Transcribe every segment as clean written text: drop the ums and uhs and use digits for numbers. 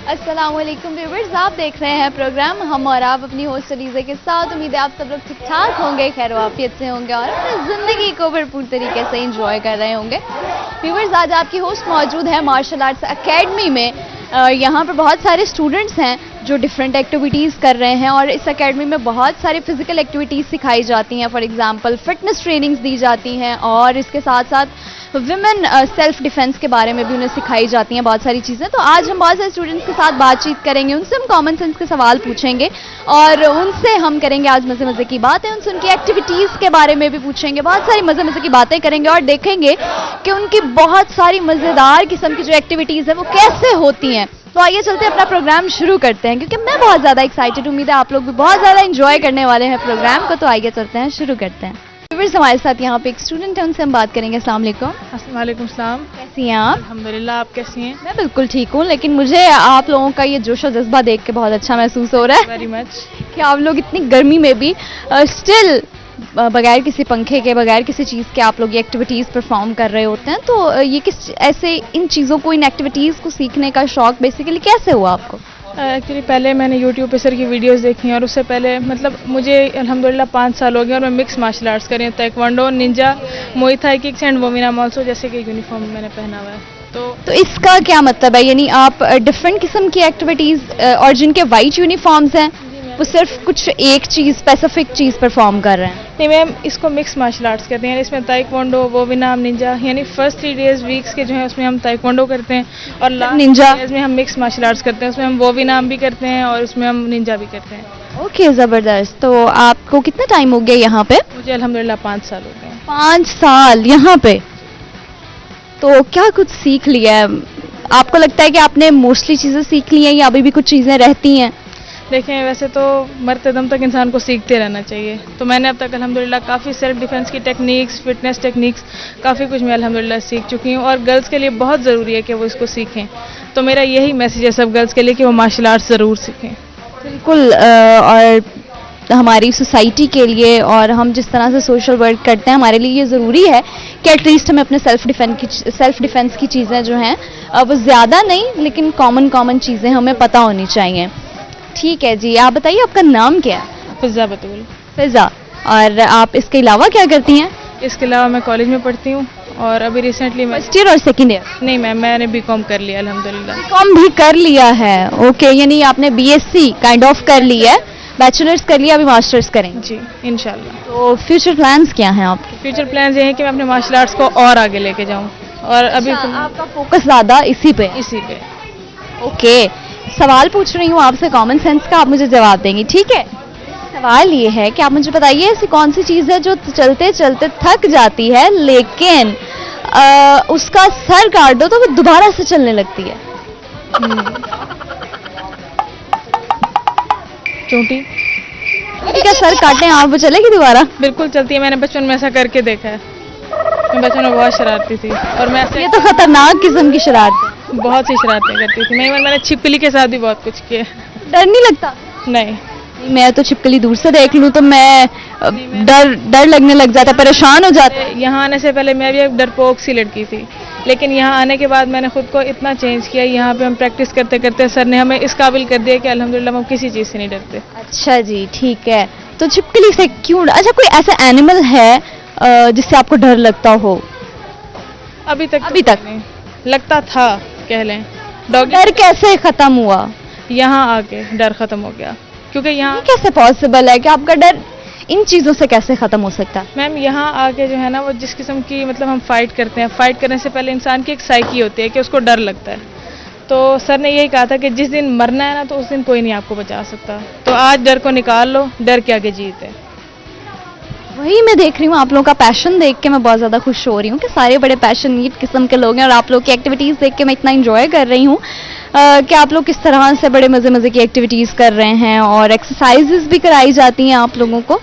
अस्सलाम वालेकुम व्यूअर्स, आप देख रहे हैं प्रोग्राम हम और आप अपनी होस्ट अलीज़ा के साथ। उम्मीद है आप सब लोग ठीक ठाक होंगे, खैर वाफियत से होंगे और अपनी ज़िंदगी को भरपूर तरीके से एंजॉय कर रहे होंगे। व्यूअर्स, आज आपकी होस्ट मौजूद है मार्शल आर्ट्स एकेडमी में। यहाँ पर बहुत सारे स्टूडेंट्स हैं जो डिफरेंट एक्टिविटीज़ कर रहे हैं और इस एकेडमी में बहुत सारी फिजिकल एक्टिविटीज़ सिखाई जाती हैं। फॉर एग्जांपल फिटनेस ट्रेनिंग्स दी जाती हैं और इसके साथ साथ विमेन सेल्फ डिफेंस के बारे में भी उन्हें सिखाई जाती हैं बहुत सारी चीज़ें। तो आज हम बहुत सारे स्टूडेंट्स के साथ बातचीत करेंगे, उनसे हम कॉमन सेंस के सवाल पूछेंगे और उनसे हम करेंगे आज मज़े मज़े की बातें, उनसे उनकी एक्टिविटीज़ के बारे में भी पूछेंगे, बहुत सारी मज़े मज़े की बातें करेंगे और देखेंगे कि उनकी बहुत सारी मज़ेदार किस्म की जो एक्टिविटीज़ हैं वो कैसे होती हैं। तो आइए चलते अपना प्रोग्राम शुरू करते हैं क्योंकि मैं बहुत ज़्यादा एक्साइटेड, उम्मीद है आप लोग भी बहुत ज़्यादा एंजॉय करने वाले हैं प्रोग्राम को। तो आइए चलते हैं, शुरू करते हैं। हमारे साथ यहाँ पे एक स्टूडेंट है, उनसे हम बात करेंगे। अस्सलाम वालेकुम। वालेकुम सलाम। कैसी हैं आप? अल्हम्दुलिल्लाह, आप कैसी हैं? मैं बिल्कुल ठीक हूँ, लेकिन मुझे आप लोगों का ये जोश और जज्बा देख के बहुत अच्छा महसूस हो रहा है वेरी मच कि आप लोग इतनी गर्मी में भी स्टिल बगैर किसी पंखे के, बगैर किसी चीज़ के आप लोग ये एक्टिविटीज़ परफॉर्म कर रहे होते हैं। तो ये किस ऐसे इन चीज़ों को, इन एक्टिविटीज़ को सीखने का शौक बेसिकली कैसे हुआ आपको? एक्चुअली पहले मैंने यूट्यूब पे सर की वीडियोस देखी हैं और उससे पहले मतलब मुझे अल्हम्दुलिल्लाह 5 साल हो गए और मैं मिक्स मार्शल आर्ट्स कर रही हूँ, taekwondo, ninja, muay Thai kicks and वोमिनाम ऑल्सो, जैसे कि यूनिफॉर्म मैंने पहना हुआ है। तो इसका क्या मतलब है? यानी आप डिफरेंट किस्म की एक्टिविटीज़ और जिनके वाइट यूनिफॉर्म्स हैं वो सिर्फ कुछ एक चीज़, स्पेसिफिक चीज़ परफॉर्म कर रहे हैं? नहीं मैम, इसको मिक्स मार्शल आर्ट्स कहते हैं। इसमें ताइक्वांडो, वोमिनाम, निंजा, यानी फर्स्ट 3 डेज वीक्स के जो है उसमें हम ताइक्वांडो करते हैं और लास्ट निंजा डेज में हम मिक्स मार्शल आर्ट्स करते हैं। उसमें हम वोमिनाम भी करते हैं और उसमें हम निंजा भी करते हैं। ओके, ज़बरदस्त। तो आपको कितना टाइम हो गया यहाँ पे? मुझे अल्हम्दुलिल्लाह 5 साल हो गए। 5 साल यहाँ पे। तो क्या कुछ सीख लिया है? आपको लगता है कि आपने मोस्टली चीज़ें सीख ली हैं या अभी भी कुछ चीज़ें रहती हैं? देखें, वैसे तो मरते दम तक इंसान को सीखते रहना चाहिए। तो मैंने अब तक अल्हम्दुलिल्लाह काफ़ी सेल्फ डिफेंस की टेक्निक्स, फिटनेस टेक्निक्स, काफ़ी कुछ मैं अल्हम्दुलिल्लाह सीख चुकी हूँ और गर्ल्स के लिए बहुत ज़रूरी है कि वो इसको सीखें। तो मेरा यही मैसेज है सब गर्ल्स के लिए कि वो मार्शल आर्ट्स ज़रूर सीखें। बिल्कुल। और हमारी सोसाइटी के लिए और हम जिस तरह से सोशल वर्क करते हैं, हमारे लिए ये ज़रूरी है कि एटलीस्ट हमें अपने सेल्फ डिफेंस की चीज़ें जो हैं वो ज़्यादा नहीं लेकिन कॉमन चीज़ें हमें पता होनी चाहिए। ठीक है जी, आप बताइए आपका नाम क्या है? फिज़ा बतूल। फिज़ा। और आप इसके अलावा क्या करती हैं? इसके अलावा मैं कॉलेज में पढ़ती हूँ और अभी रिसेंटली मैं फर्स्ट ईयर और सेकेंड ईयर? नहीं मैम, मैंने बीकॉम कर लिया अल्हम्दुलिल्लाह। बीकॉम भी कर लिया है? ओके, यानी आपने बीएससी काइंड ऑफ कर ली है, बैचलर्स कर लिया, अभी मास्टर्स करेंगे। जी इंशाल्लाह। तो फ्यूचर प्लान्स क्या हैं आपके? फ्यूचर प्लान्स ये हैं कि मैं अपने मार्शल आर्ट्स को और आगे लेके जाऊँ और अभी आपका फोकस ज़्यादा इसी पे? इसी पे। ओके, सवाल पूछ रही हूँ आपसे कॉमन सेंस का, आप मुझे जवाब देंगी, ठीक है? सवाल ये है कि आप मुझे बताइए ऐसी कौन सी चीज़ है जो चलते चलते थक जाती है लेकिन उसका सर काट दो तो वो दोबारा से चलने लगती है? चोटी। क्या सर काटने आप वो चलेगी दोबारा? बिल्कुल चलती है, मैंने बचपन में ऐसा करके देखा है। मैं बचपन में बहुत शरारती थी और मैं ऐसे ये तो खतरनाक किस्म की शरारत है। बहुत सी शरारतें करती थी। मैंने छिपकली के साथ भी बहुत कुछ किया। डर नहीं लगता? नहीं, मैं तो छिपकली दूर से देख लूं तो मैं डर लगने लग जाता, परेशान हो जाता। यहाँ आने से पहले मैं भी एक डरपोक सी लड़की थी, लेकिन यहाँ आने के बाद मैंने खुद को इतना चेंज किया। यहाँ पे हम प्रैक्टिस करते करते सर ने हमें इस काबिल कर दिया कि अल्हम्दुलिल्लाह हम किसी चीज़ से नहीं डरते। अच्छा जी, ठीक है। तो छिपकली से क्यों? अच्छा, कोई ऐसा एनिमल है जिससे आपको डर लगता हो? अभी तक नहीं लगता था, कह लें। डॉगी। डर कैसे खत्म हुआ? यहाँ आके डर खत्म हो गया क्योंकि यहाँ ये कैसे पॉसिबल है कि आपका डर इन चीज़ों से कैसे ख़त्म हो सकता है? मैम, यहाँ आके जो है ना वो जिस किस्म की मतलब हम फाइट करते हैं, फाइट करने से पहले इंसान की एक साइकी होती है कि उसको डर लगता है। तो सर ने यही कहा था कि जिस दिन मरना है ना तो उस दिन कोई नहीं आपको बचा सकता। तो आज डर को निकाल लो, डर के आगे जीत है। वही मैं देख रही हूँ, आप लोगों का पैशन देख के मैं बहुत ज़्यादा खुश हो रही हूँ कि सारे बड़े पैशनेट किस्म के लोग हैं और आप लोग की एक्टिविटीज़ देख के मैं इतना इंजॉय कर रही हूँ कि आप लोग किस तरह से बड़े मज़े की एक्टिविटीज़ कर रहे हैं और एक्सरसाइजेस भी कराई जाती हैं आप लोगों को।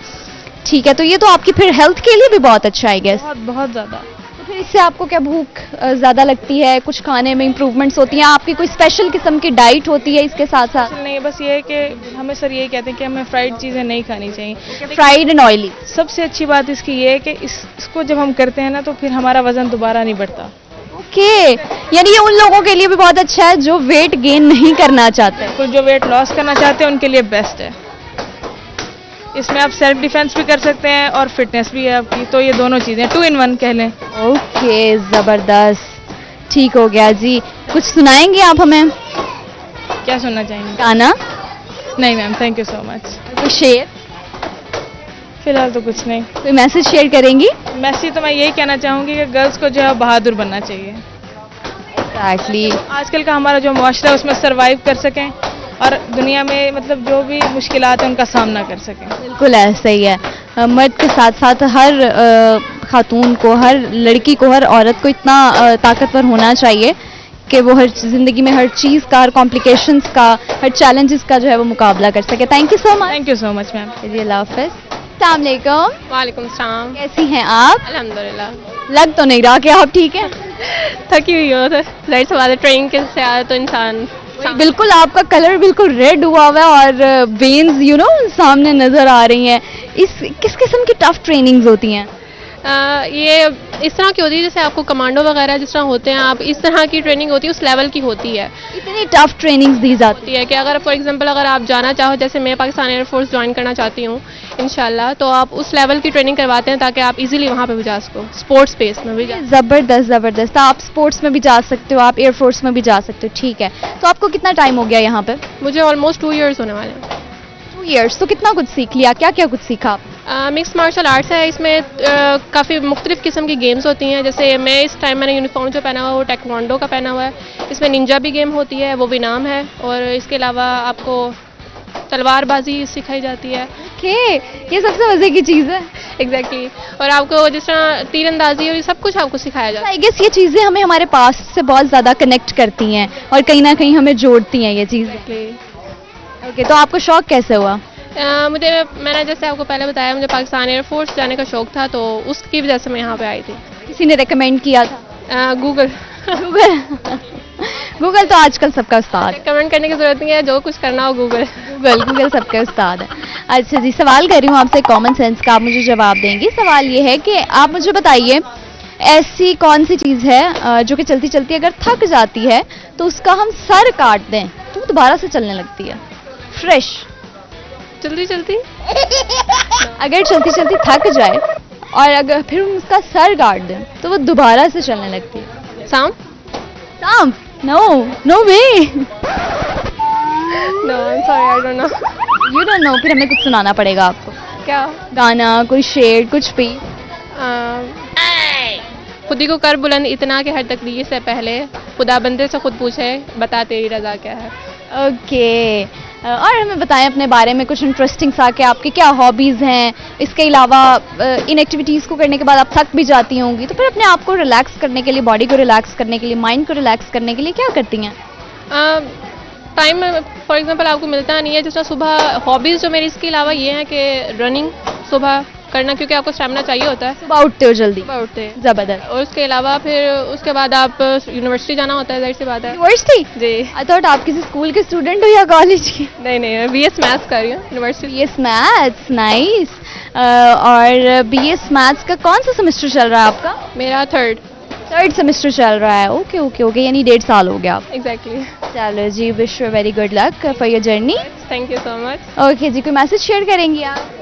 ठीक है, तो ये तो आपकी फिर हेल्थ के लिए भी बहुत अच्छा है गैस। बहुत ज़्यादा। तो फिर इससे आपको क्या भूख ज़्यादा लगती है? कुछ खाने में इंप्रूवमेंट्स होती हैं? आपकी कोई स्पेशल किस्म की डाइट होती है इसके साथ साथ? नहीं, बस ये है कि हमें सर यही कहते हैं कि हमें फ्राइड चीज़ें नहीं खानी चाहिए। Fried and oily. सबसे अच्छी बात इसकी ये है कि इसको जब हम करते हैं ना तो फिर हमारा वज़न दोबारा नहीं बढ़ता। ओके, यानी ये उन लोगों के लिए भी बहुत अच्छा है जो वेट गेन नहीं करना चाहते। कुछ जो वेट लॉस करना चाहते हैं उनके लिए बेस्ट है। इसमें आप सेल्फ डिफेंस भी कर सकते हैं और फिटनेस भी है आपकी, तो ये दोनों चीज़ें 2 in 1 कह लें। ओके, ज़बरदस्त, ठीक हो गया जी। कुछ सुनाएंगे आप हमें? क्या सुनना चाहेंगे? गाना? नहीं ma'am, thank you so much. कोई शेर? फिलहाल तो कुछ नहीं। कोई मैसेज शेयर करेंगी? मैसेज तो मैं यही कहना चाहूँगी कि गर्ल्स को जो है बहादुर बनना चाहिए। एग्जैक्टली। आजकल का हमारा जो मुआशरा है उसमें सरवाइव कर सकें और दुनिया में मतलब जो भी मुश्किलात हैं उनका सामना कर सकें। बिल्कुल ऐसा ही है। मर्द के साथ साथ हर खातून को, हर लड़की को, हर औरत को इतना ताकतवर होना चाहिए कि वो हर ज़िंदगी में हर चीज़ का, हर कॉम्प्लिकेशंस का, हर चैलेंजेस का जो है वो मुकाबला कर सके। Thank you so much. Thank you so much ma'am. जी, अल्लाह हाफ़िज़। अस्सलाम वालेकुम। वालेकुम सलाम। कैसी हैं आप? अल्हम्दुलिल्लाह। लग तो नहीं रहा कि आप ठीक हैं। थकी हुई हो तो जाहिर सी बात है, ट्रेनिंग के से आया तो इंसान बिल्कुल, आपका कलर बिल्कुल रेड हुआ हुआ है और वेन्स सामने नजर आ रही हैं। किस किस्म की टफ ट्रेनिंग्स होती हैं? ये इस तरह की होती है जैसे आपको कमांडो वगैरह जिस तरह होते हैं, आप इस तरह की ट्रेनिंग होती है, उस लेवल की होती है। इतनी टफ ट्रेनिंग्स दी जाती है कि अगर फॉर एग्जांपल अगर आप जाना चाहो, जैसे मैं पाकिस्तान एयरफोर्स ज्वाइन करना चाहती हूँ इंशाल्लाह, तो आप उस लेवल की ट्रेनिंग करवाते हैं ताकि आप इजीली वहाँ पे भी जा सको, स्पोर्ट्स स्पेस में भी जा। ज़बरदस्त ज़बरदस्त। आप स्पोर्ट्स में भी जा सकते हो, आप एयरफोर्स में भी जा सकते हो, ठीक है। तो आपको कितना टाइम हो गया यहाँ पे? मुझे ऑलमोस्ट 2 years होने वाले हैं। 2 years। तो कितना कुछ सीख लिया, क्या क्या कुछ सीखा आप? मिक्स मार्शल आर्ट्स है, इसमें काफ़ी मुख्तलिफ किस्म की गेम्स होती हैं। जैसे मैं इस टाइम मैंने यूनिफॉर्म जो पहना हुआ है वो टेक्वांडो का पहना हुआ है। इसमें निंजा भी गेम होती है, वो भी नाम है, और इसके अलावा आपको तलवारबाजी सिखाई जाती है। ओके, ये सबसे मजे की चीज़ है। एग्जैक्टली। और आपको जिस तरह तीरंदाजी और ये सब कुछ आपको सिखाया जाता है। आई गेस ये चीज़ें हमें हमारे पास्ट से बहुत ज़्यादा कनेक्ट करती हैं और कहीं ना कहीं हमें जोड़ती हैं ये चीज़ें। ओके, तो आपको शौक कैसे हुआ? मैंने जैसे आपको पहले बताया, मुझे पाकिस्तान एयरफोर्स जाने का शौक था, तो उसकी वजह से मैं यहाँ पे आई थी। किसी ने रेकमेंड किया था? गूगल। गूगल गूगल तो आजकल सबका उस्ताद है। कमेंट करने की जरूरत नहीं है, जो कुछ करना हो गूगल। गूगल सबका उस्ताद है। अच्छा जी, सवाल कर रही हूँ आपसे कॉमन सेंस का, आप मुझे जवाब देंगी। सवाल ये है कि आप मुझे बताइए, ऐसी कौन सी चीज़ है जो कि चलती चलती अगर थक जाती है तो उसका हम सर काट दें तो वो दोबारा से चलने लगती है, फ्रेश। जल्दी जल्दी अगर चलती चलती थक जाए और अगर फिर हम उसका सर काट दें तो वो दोबारा से चलने लगती है। सांप? सांप? No, no way. No, I am sorry, I don't know. You don't know? फिर हमें कुछ सुनाना पड़ेगा आपको। क्या? गाना, कोई शेर, कुछ भी। खुदी को कर बुलंद इतना कि हर तकदीर से पहले खुदा बंदे से खुद पूछे, बता तेरी रजा क्या है। ओके, और हमें बताएं अपने बारे में कुछ इंटरेस्टिंग सा कि आपकी क्या हॉबीज़ हैं। इसके अलावा इन एक्टिविटीज़ को करने के बाद आप थक भी जाती होंगी, तो फिर अपने आप को रिलैक्स करने के लिए, बॉडी को रिलैक्स करने के लिए, माइंड को रिलैक्स करने के लिए क्या करती हैं? टाइम फॉर एग्जांपल आपको मिलता नहीं है, जिस तरह सुबह हॉबीज़ जो मेरी इसके अलावा ये है कि रनिंग सुबह करना, क्योंकि आपको स्टैमिना चाहिए होता है। सुबह उठते हो जल्दी? सुबह उठते हैं। ज़बरदस्त। और उसके अलावा फिर उसके बाद आप यूनिवर्सिटी जाना होता है, जाहिर सी बात है। यूनिवर्सिटी? जी। आई थॉट आप किसी स्कूल के स्टूडेंट हो या कॉलेज के? नहीं नहीं, मैं BS मैथ्स कर रही हूँ यूनिवर्सिटी। BS maths, nice. और BS मैथ्स का कौन सा सेमेस्टर चल रहा है आपका? मेरा थर्ड सेमेस्टर चल रहा है। ओके ओके ओके, यानी 1.5 साल हो गया आप। एग्जैक्टली। चलो जी, wish you very good luck for your journey. Thank you so much. Okay जी, कोई मैसेज शेयर करेंगी आप?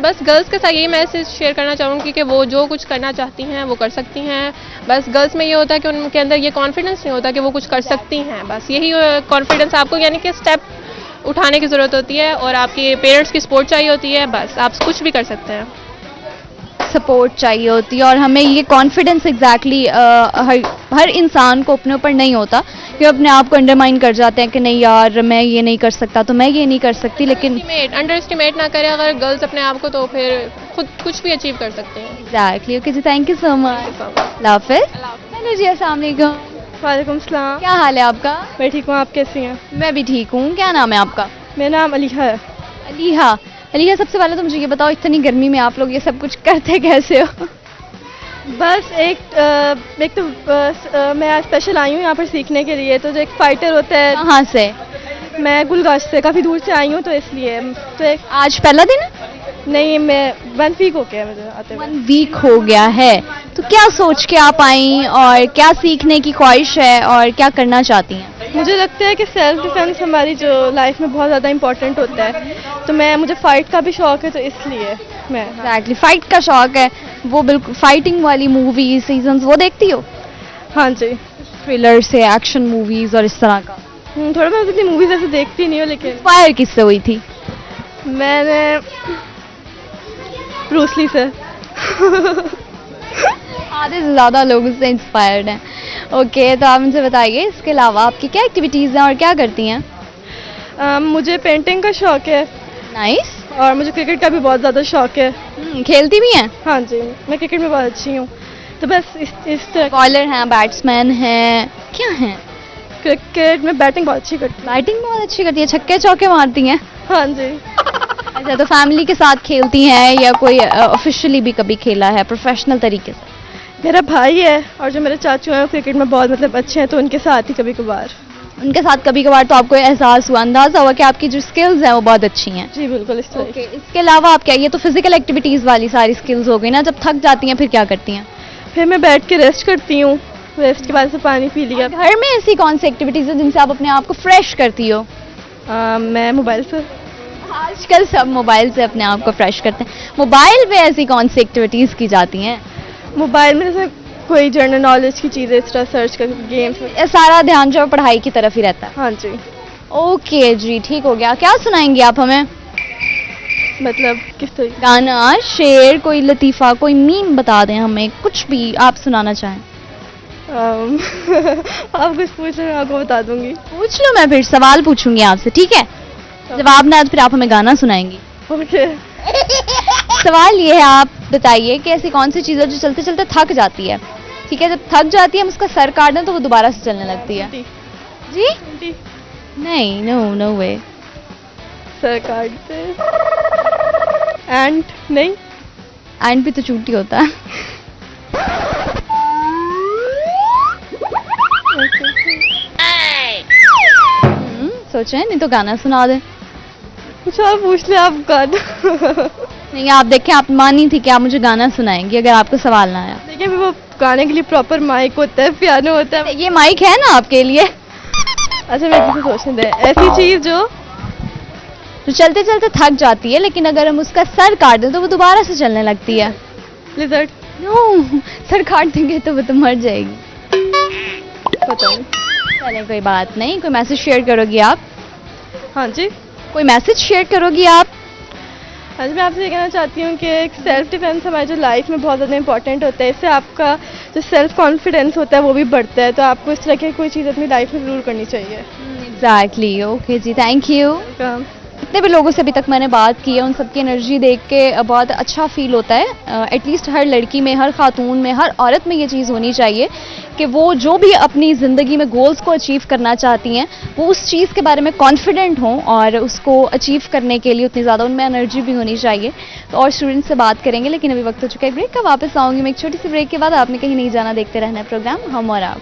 बस गर्ल्स के साथ यही मैसेज शेयर करना चाहूँगी कि वो जो कुछ करना चाहती हैं वो कर सकती हैं। बस गर्ल्स में ये होता है कि उनके अंदर ये कॉन्फिडेंस नहीं होता कि वो कुछ कर सकती हैं। बस यही कॉन्फिडेंस आपको, यानी कि स्टेप उठाने की ज़रूरत होती है, और आपके पेरेंट्स की सपोर्ट चाहिए होती है। बस आप कुछ भी कर सकते हैं। सपोर्ट चाहिए होती है, और हमें ये कॉन्फिडेंस एग्जैक्टली हर इंसान को अपने ऊपर नहीं होता, कि अपने आप को अंडरमाइन कर जाते हैं कि नहीं यार मैं ये नहीं कर सकता, तो मैं ये नहीं कर सकती। लेकिन अंडर एस्टिमेट ना करें अगर गर्ल्स अपने आप को, तो फिर खुद कुछ भी अचीव कर सकते हैं। एग्जैक्टली। ओके जी, थैंक यू सो मच। हाफिज़। हेलो जी, अस्सलाम वालेकुम। वालेकुम सलाम। क्या हाल है आपका? मैं ठीक हूँ, आप कैसी हैं? मैं भी ठीक हूँ। क्या नाम है आपका? मेरा नाम अलीहा है। अलीहा। अलीहा, सबसे पहले तो मुझे ये बताओ, इतनी गर्मी में आप लोग ये सब कुछ करते कैसे हो? बस एक तो मैं आज स्पेशल आई हूँ यहाँ पर सीखने के लिए। तो जो एक फाइटर होता है। कहाँ से? मैं गुलगाश से, काफ़ी दूर से आई हूँ, तो इसलिए। तो एक आज पहला दिन है? नहीं, मैं 1 वीक हो गया मुझे आते हुए। 1 वीक हो गया है। तो क्या सोच के आप आई और क्या सीखने की ख्वाहिश है और क्या करना चाहती हैं? मुझे लगता है कि सेल्फ डिफेंस हमारी जो लाइफ में बहुत ज़्यादा इम्पोर्टेंट होता है, तो मुझे फ़ाइट का भी शौक है, तो इसलिए मैं एग्जैक्टली, फाइट का शौक है, वो बिल्कुल फाइटिंग वाली मूवीज सीजन्स वो देखती हो? हाँ जी। थ्रिलर से एक्शन मूवीज और इस तरह का? थोड़ा मैं इतनी मूवीज़ ऐसे देखती नहीं हूँ, लेकिन इंस्पायर किससे हुई थी? मैंने ब्रूस ली से। आधे से ज़्यादा लोग उससे इंस्पायर्ड हैं। ओके, तो आप मुझे बताइए इसके अलावा आपकी क्या एक्टिविटीज़ हैं और क्या करती हैं? मुझे पेंटिंग का शौक है नाइस। और मुझे क्रिकेट का भी बहुत ज़्यादा शौक है। खेलती भी हैं? हाँ जी, मैं क्रिकेट में बहुत अच्छी हूँ। तो बस इस तरह बॉलर हैं, बैट्समैन हैं, क्या हैं? क्रिकेट में बैटिंग बहुत अच्छी करती हूँ। बैटिंग बहुत अच्छी करती है, छक्के चौके मारती हैं? हाँ जी। अच्छा, तो फैमिली के साथ खेलती हैं या कोई ऑफिशियली भी कभी खेला है प्रोफेशनल तरीके से? मेरा भाई है और जो मेरे चाचू हैं वो क्रिकेट में बहुत अच्छे हैं, तो उनके साथ ही कभी कभार। उनके साथ कभी कभार तो आपको एहसास हुआ, अंदाजा हुआ कि आपकी जो स्किल्स हैं वो बहुत अच्छी हैं? जी बिल्कुल, इस तरह। ओके, इसके अलावा आप क्या, ये तो फिजिकल एक्टिविटीज़ वाली सारी स्किल्स हो गई ना, जब थक जाती हैं फिर क्या करती हैं? फिर मैं बैठ के रेस्ट करती हूँ, रेस्ट के बाद से पानी पी लिया। घर में ऐसी कौन सी एक्टिविटीज़ है जिनसे आप अपने आप को फ्रेश करती हो? मैं मोबाइल से। आजकल सब मोबाइल से अपने आप को फ्रेश करते हैं। मोबाइल पे ऐसी कौन सी एक्टिविटीज़ की जाती हैं? मोबाइल में जैसे कोई जनरल नॉलेज की चीज़ें इस तरह सर्च कर, गेम्स। ये सारा ध्यान जो है पढ़ाई की तरफ ही रहता है? हाँ जी। ओके जी, ठीक हो गया। क्या सुनाएंगे आप हमें? मतलब किस तरीके? गाना, शेर, कोई लतीफ़ा, कोई मीम बता दें हमें, कुछ भी आप सुनाना चाहें। आप कुछ पूछ रहे हैं, आपको बता दूंगी। पूछ लो, मैं फिर सवाल पूछूंगी आपसे, ठीक है? जवाब ना आए तो फिर आप हमें गाना सुनाएंगी। ओके। सवाल ये है, आप बताइए कि ऐसी कौन सी चीज़ है जो चलते चलते थक जाती है, ठीक है? जब थक जाती है हम उसका सर काट दें तो वो दोबारा से चलने लगती है। जी? नहीं, नो वे। सर काटते एंड नहीं, एंड भी तो चूटी होता है। सोचें, नहीं तो गाना सुना दें। कुछ और पूछ ले आप गाना। नहीं, आप देखें, आप मानी थी कि आप मुझे गाना सुनाएंगी अगर आपको सवाल ना आया। देखिए, वो गाने के लिए प्रॉपर माइक होता है, पियानो होता है। ये माइक है ना आपके लिए? अच्छा, मैं किसी सोचने दे, ऐसी चीज जो चलते चलते थक जाती है लेकिन अगर हम उसका सर काट दें तो वो दोबारा से चलने लगती है। लिजर्ड। नो, सर काट देंगे तो वो तो मर जाएगी। पता नहीं। चले, कोई बात नहीं। कोई मैसेज शेयर करोगी आप? हाँ जी। कोई मैसेज शेयर करोगी आप? आज मैं आपसे ये कहना चाहती हूँ कि एक सेल्फ डिफेंस हमारी जो लाइफ में बहुत ज़्यादा इंपॉर्टेंट होता है। इससे आपका जो सेल्फ कॉन्फिडेंस होता है वो भी बढ़ता है, तो आपको इस तरह की कोई चीज़ अपनी लाइफ में ज़रूर करनी चाहिए। एग्जैक्टली। ओके जी, थैंक यू। जितने भी लोगों से अभी तक मैंने बात की है उन सबकी एनर्जी देख के बहुत अच्छा फील होता है। एटलीस्ट हर लड़की में, हर खातून में, हर औरत में ये चीज़ होनी चाहिए कि वो जो भी अपनी ज़िंदगी में गोल्स को अचीव करना चाहती हैं वो उस चीज़ के बारे में कॉन्फिडेंट हों और उसको अचीव करने के लिए उतनी ज़्यादा उनमें एनर्जी भी होनी चाहिए। तो और स्टूडेंट्स से बात करेंगे, लेकिन अभी वक्त हो चुका है ब्रेक का। वापस आऊँगी मैं एक छोटी सी ब्रेक के बाद। आपने कहीं नहीं जाना, देखते रहना है प्रोग्राम हम और आप।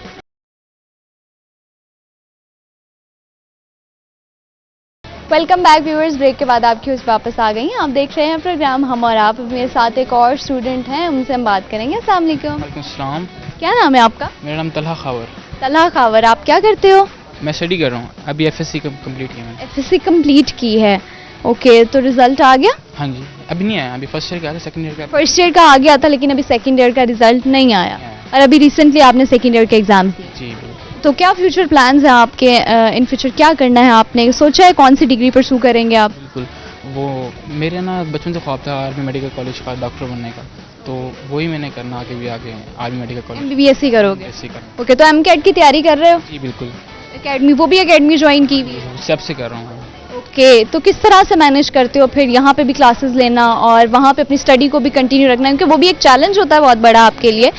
Welcome back viewers. ब्रेक के बाद आपकी होस्ट वापस आ गई हैं। आप देख रहे हैं प्रोग्राम हम और आप। मेरे साथ एक और स्टूडेंट हैं, उनसे हम बात करेंगे। अस्सलाम वालेकुम। वालेकुम सलाम। क्या नाम है आपका? मेरा नाम तलहा खावर। तलहा खावर। आप क्या करते हो? मैं स्टडी कर रहा हूँ, अभी एफएससी कंप्लीट किया मैंने। एफएससी कंप्लीट की है। ओके, तो रिजल्ट आ गया? हाँ जी, अभी नहीं आया, अभी फर्स्ट ईयर का था, सेकंड ईयर का फर्स्ट ईयर का आ गया था लेकिन अभी सेकंड ईयर का रिजल्ट नहीं आया। और अभी रिसेंटली आपने सेकंड ईयर के एग्जाम दिए। जी बिल्कुल। तो क्या फ्यूचर प्लान्स हैं आपके? इन फ्यूचर क्या करना है आपने सोचा है? कौन सी डिग्री परस्यू करेंगे आप? बिल्कुल, वो मेरे ना बचपन से ख्वाब था आर्मी मेडिकल कॉलेज का डॉक्टर बनने का, तो वही मैंने करना आगे भी, आगे आर्मी मेडिकल कॉलेज एमबीबीएस ही करोगे? एफएससी का। ओके, तो एमकेट की तैयारी कर रहे हो? जी बिल्कुल, एकेडमी, वो भी एकेडमी ज्वाइन की हुई? सबसे कर रहा हूँ। ओके, तो किस तरह से मैनेज करते हो फिर यहाँ पे भी क्लासेस लेना और वहाँ पे अपनी स्टडी को भी कंटिन्यू रखना, क्योंकि वो भी एक चैलेंज होता है बहुत बड़ा आपके लिए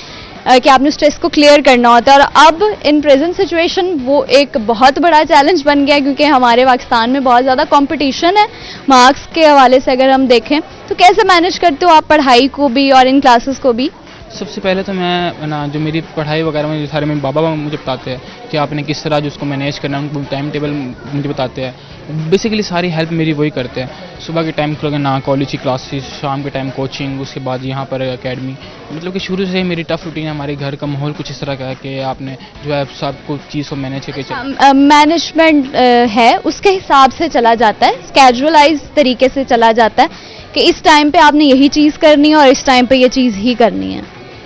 कि आपने स्ट्रेस को क्लियर करना होता है। और अब इन प्रेजेंट सिचुएशन वो एक बहुत बड़ा चैलेंज बन गया क्योंकि हमारे पाकिस्तान में बहुत ज़्यादा कंपटीशन है मार्क्स के हवाले से अगर हम देखें। तो कैसे मैनेज करते हो आप पढ़ाई को भी और इन क्लासेस को भी? सबसे पहले तो मैं ना जो मेरी पढ़ाई वगैरह में जो सारे मेरे बाबा मुझे बताते हैं कि आपने किस तरह जो उसको मैनेज करना है, उनको टाइम टेबल मुझे बताते हैं। बेसिकली सारी हेल्प मेरी वही करते हैं। सुबह के टाइम ना कॉलेज की क्लासेस, शाम के टाइम कोचिंग, उसके बाद यहाँ पर एकेडमी। मतलब कि शुरू से ही मेरी टफ रूटीन है। हमारे घर का माहौल कुछ इस तरह का है कि आपने जो है सब कुछ चीज़ को मैनेज करके चलना। मैनेजमेंट है उसके हिसाब से चला जाता है, स्केजुअलाइज तरीके से चला जाता है कि इस टाइम पे आपने यही चीज़ करनी है और इस टाइम पे ये चीज़ ही करनी है।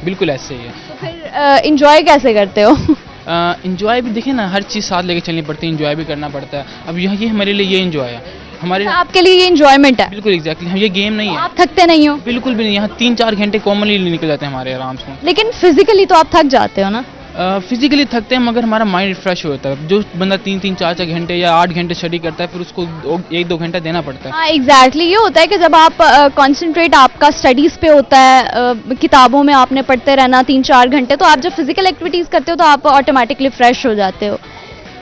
बिल्कुल ऐसे ही है। तो फिर इंजॉय कैसे करते हो? इंजॉय भी देखिए ना, हर चीज़ साथ लेके चलनी पड़ती है, इंजॉय भी करना पड़ता है। अब ये हमारे लिए ये इंजॉय है हमारे तो आपके लिए ये इंजॉयमेंट है? बिल्कुल एग्जैक्टली। हम ये गेम नहीं है। आप थकते नहीं हो? बिल्कुल भी नहीं। यहाँ 3-4 घंटे कॉमनली निकल जाते हैं हमारे आराम से। लेकिन फिजिकली तो आप थक जाते हो ना? फिजिकली थकते हैं मगर हमारा माइंड रिफ्रेश होता है। जो बंदा 3-3, 4-4 घंटे या 8 घंटे स्टडी करता है, फिर उसको 1-2 घंटा देना पड़ता है। हाँ एग्जैक्टली ये होता है कि जब आप कंसंट्रेट आपका स्टडीज़ पे होता है, किताबों में आपने पढ़ते रहना 3-4 घंटे, तो आप जब फिजिकल एक्टिविटीज़ करते हो तो आप ऑटोमेटिकली फ्रेश हो जाते हो।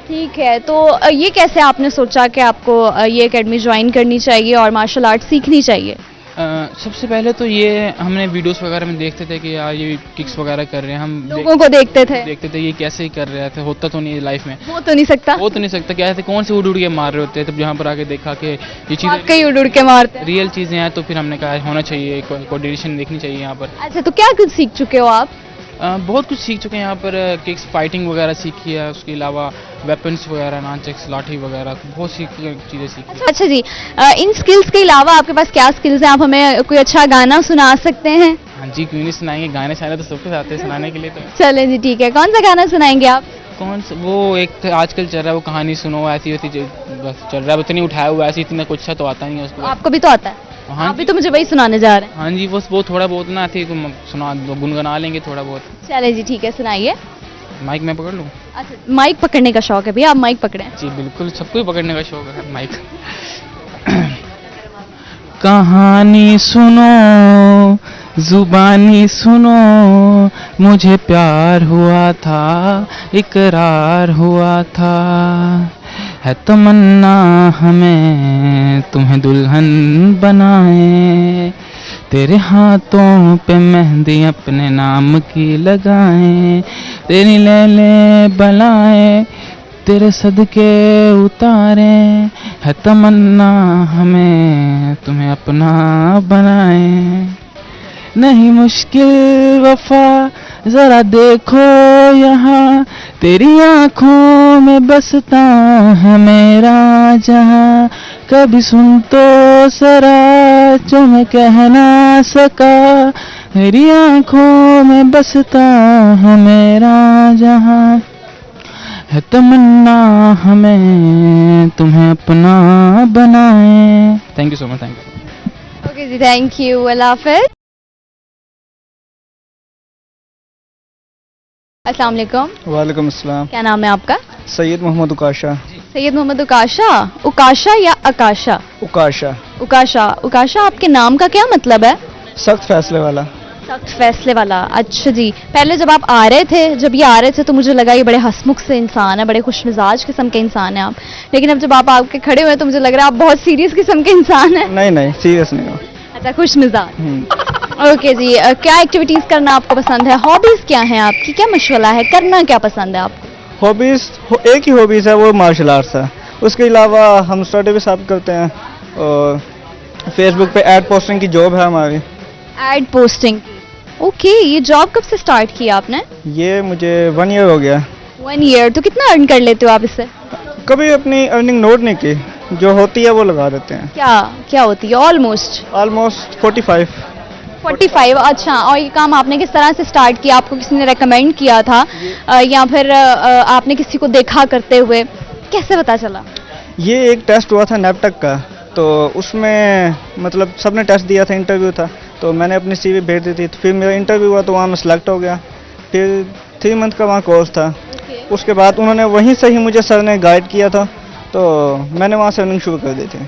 ठीक है, तो ये कैसे आपने सोचा कि आपको ये एकेडमी ज्वाइन करनी चाहिए और मार्शल आर्ट सीखनी चाहिए? सबसे पहले तो ये हमने वीडियोस वगैरह में देखते थे कि यार ये किक्स वगैरह कर रहे हैं, हम लोगों को देखते थे ये कैसे ही कर रहे थे। होता तो नहीं लाइफ में, वो तो नहीं सकता, हो तो नहीं सकता। क्या है, कौन से उड़ उड़ के मार रहे होते हैं। तब यहाँ पर आके देखा कि ये चीज़ें कई उड़ उड़ के मारते हैं। रियल चीज़ें हैं, तो फिर हमने कहा होना चाहिए, कोऑर्डिनेशन देखनी चाहिए यहाँ पर। अच्छा, तो क्या कुछ सीख चुके हो आप? बहुत कुछ सीख चुके हैं यहाँ पर। किक्स, फाइटिंग वगैरह सीखी है, उसके अलावा वेपन्स वगैरह, नॉनचेक्स, लाठी वगैरह, बहुत सी चीज़ें सीखी। अच्छा जी, इन स्किल्स के अलावा आपके पास क्या स्किल्स हैं? आप हमें कोई अच्छा गाना सुना सकते हैं? हाँ जी, क्यों नहीं सुनाएंगे। गाने शाने तो सबके साथ हैं सुनाने के लिए। तो चलें जी, ठीक है। कौन सा गाना सुनाएंगे आप? कौन सा? वो एक आजकल चल रहा है, वो कहानी सुनो, ऐसी होती बस चल रहा है। इतनी उठाया हुआ ऐसी, इतना कुछ तो आता नहीं है उसको। आपको भी तो आता है? हाँ आप भी तो मुझे वही सुनाने जा रहे हैं। हाँ जी, बस वो थोड़ा बहुत ना आती है, सुना गुनगुना लेंगे थोड़ा बहुत। चले जी, ठीक है, सुनाइए। माइक मैं पकड़ लूँ? अच्छा, माइक पकड़ने का शौक है भैया, आप माइक पकड़ें। जी बिल्कुल, सबको ही पकड़ने का शौक है माइक। कहानी सुनो, जुबानी सुनो, मुझे प्यार हुआ था, इकरार हुआ था, है तमन्ना हमें तुम्हें दुल्हन बनाए, तेरे हाथों पे मेहंदी अपने नाम की लगाएं, तेरी लैले बलाएं तेरे सदके उतारें, है तमन्ना हमें तुम्हें अपना बनाएं। नहीं मुश्किल वफा जरा देखो यहाँ, तेरी आँखों में बसता है मेरा जहाँ, कभी सुन तो सरा जो मैं कह ना सका, मेरी आँखों में बसता है मेरा जहाँ, है तमन्ना हमें तुम्हें अपना बनाए। Thank you so much. Thank you. Okay जी, थैंक यू। अल्लाह हाफिज़। अस्सलाम वालेकुम। वालेकुम अस्सलाम। क्या नाम है आपका? सैयद मोहम्मद उकाशा। सैयद मोहम्मद उकाशा। उकाशा या आकाशा? उकाशा। उकाशा। उकाशा, आपके नाम का क्या मतलब है? सख्त फैसले वाला। सख्त फैसले वाला। अच्छा जी, पहले जब आप आ रहे थे तो मुझे लगा ये बड़े हंसमुख से इंसान है, बड़े खुश मिजाज किस्म के इंसान है आप, लेकिन अब जब आप आके खड़े हुए तो मुझे लग रहा है आप बहुत सीरियस किस्म के इंसान है। नहीं सीरियस नहीं हो। अच्छा, खुश मिजाज। ओके जी, क्या एक्टिविटीज करना आपको पसंद है? हॉबीज क्या हैं आपकी? क्या मशगला है? करना क्या पसंद है आपको? हॉबीज एक ही हॉबीज है, वो मार्शल आर्ट्स है। उसके अलावा हम स्टडी भी साथ करते हैं और फेसबुक पे एड पोस्टिंग की जॉब है हमारी। Ad posting. ओके, ये जॉब कब से स्टार्ट किया आपने? ये मुझे 1 ईयर हो गया। 1 ईयर। तो कितना अर्न कर लेते हो आप इससे? कभी अपनी अर्निंग नोट नहीं की, जो होती है वो लगा देते हैं। क्या होती है? ऑलमोस्ट 45। अच्छा, और ये काम आपने किस तरह से स्टार्ट किया? आपको किसी ने रेकमेंड किया था या फिर आपने किसी को देखा करते हुए? कैसे पता चला? ये एक टेस्ट हुआ था नेपटेक का, तो उसमें मतलब सबने टेस्ट दिया था, इंटरव्यू था, तो मैंने अपनी CV भेज दी थी। तो फिर मेरा इंटरव्यू हुआ तो वहाँ मैं सेलेक्ट हो गया। फिर 3 मंथ का वहाँ कोर्स था। उसके बाद उन्होंने वहीं से ही मुझे सर ने गाइड किया था, तो मैंने वहाँ से अर्निंग शुरू कर दी थी।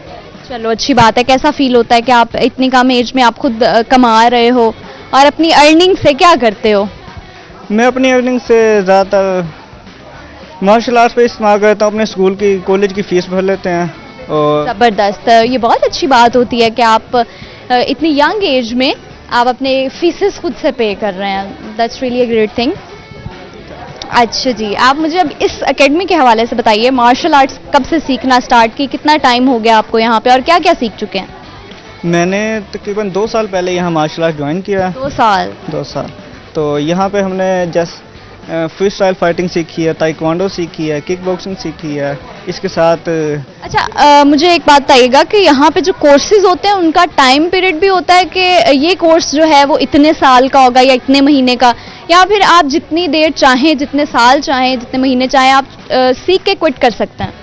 चलो, अच्छी बात है। कैसा फील होता है कि आप इतनी कम एज में आप खुद कमा रहे हो, और अपनी अर्निंग से क्या करते हो? मैं अपनी अर्निंग से ज़्यादातर मार्शल आर्ट्स पे इस्तेमाल करता हूँ। अपने स्कूल की, कॉलेज की फ़ीस भर लेते हैं। और ज़बरदस्त, ये बहुत अच्छी बात होती है कि आप इतनी यंग एज में आप अपने फीसेस खुद से पे कर रहे हैं, that's really a great thing. अच्छा जी, आप मुझे अब इस एकेडमी के हवाले से बताइए, मार्शल आर्ट्स कब से सीखना स्टार्ट की, कितना टाइम हो गया आपको यहाँ पे और क्या क्या सीख चुके हैं? मैंने तकरीबन 2 साल पहले यहाँ मार्शल आर्ट ज्वाइन किया। 2 साल। 2 साल। तो यहाँ पे हमने जस्ट फ्री स्टाइल फाइटिंग सीखी है, ताइक्वांडो सीखी है, किक बॉक्सिंग सीखी है, इसके साथ अच्छा, मुझे एक बात बताइएगा कि यहाँ पे जो कोर्सेज होते हैं उनका टाइम पीरियड भी होता है कि ये कोर्स जो है वो इतने साल का होगा या इतने महीने का, या फिर आप जितनी देर चाहें, जितने साल चाहें, जितने महीने चाहें आप सीख के क्विट कर सकते हैं?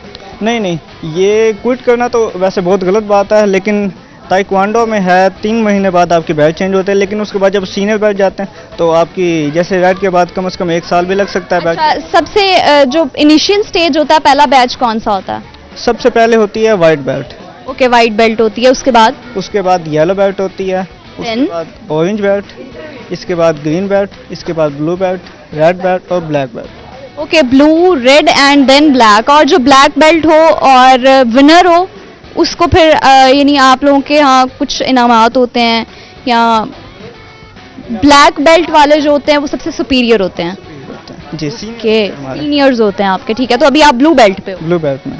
नहीं, ये क्विट करना तो वैसे बहुत गलत बात है, लेकिन ताइक्वांडो में है 3 महीने बाद आपके बेल्ट चेंज होते हैं, लेकिन उसके बाद जब सीनियर बेल्ट जाते हैं तो आपकी जैसे रेड के बाद कम से कम 1 साल भी लग सकता है बेल्ट। अच्छा, सबसे जो इनिशियल स्टेज होता है, पहला बैच कौन सा होता है? सबसे पहले होती है white belt. Okay, white belt होती है, उसके बाद येलो बेल्ट होती है, उसके Then? बाद ऑरेंज बेल्ट, इसके बाद ग्रीन बेल्ट, इसके बाद ब्लू बेल्ट, रेड बेल्ट और black belt. Okay, blue, red and then black. और जो ब्लैक बेल्ट हो और विनर हो उसको फिर यानी आप लोगों के यहाँ कुछ इनामात होते हैं, या ब्लैक बेल्ट वाले जो होते हैं वो सबसे सुपीरियर होते हैं? जी, ओके, सीनियर्स होते हैं आपके, ठीक है। तो अभी आप ब्लू बेल्ट पे हो? ब्लू बेल्ट में।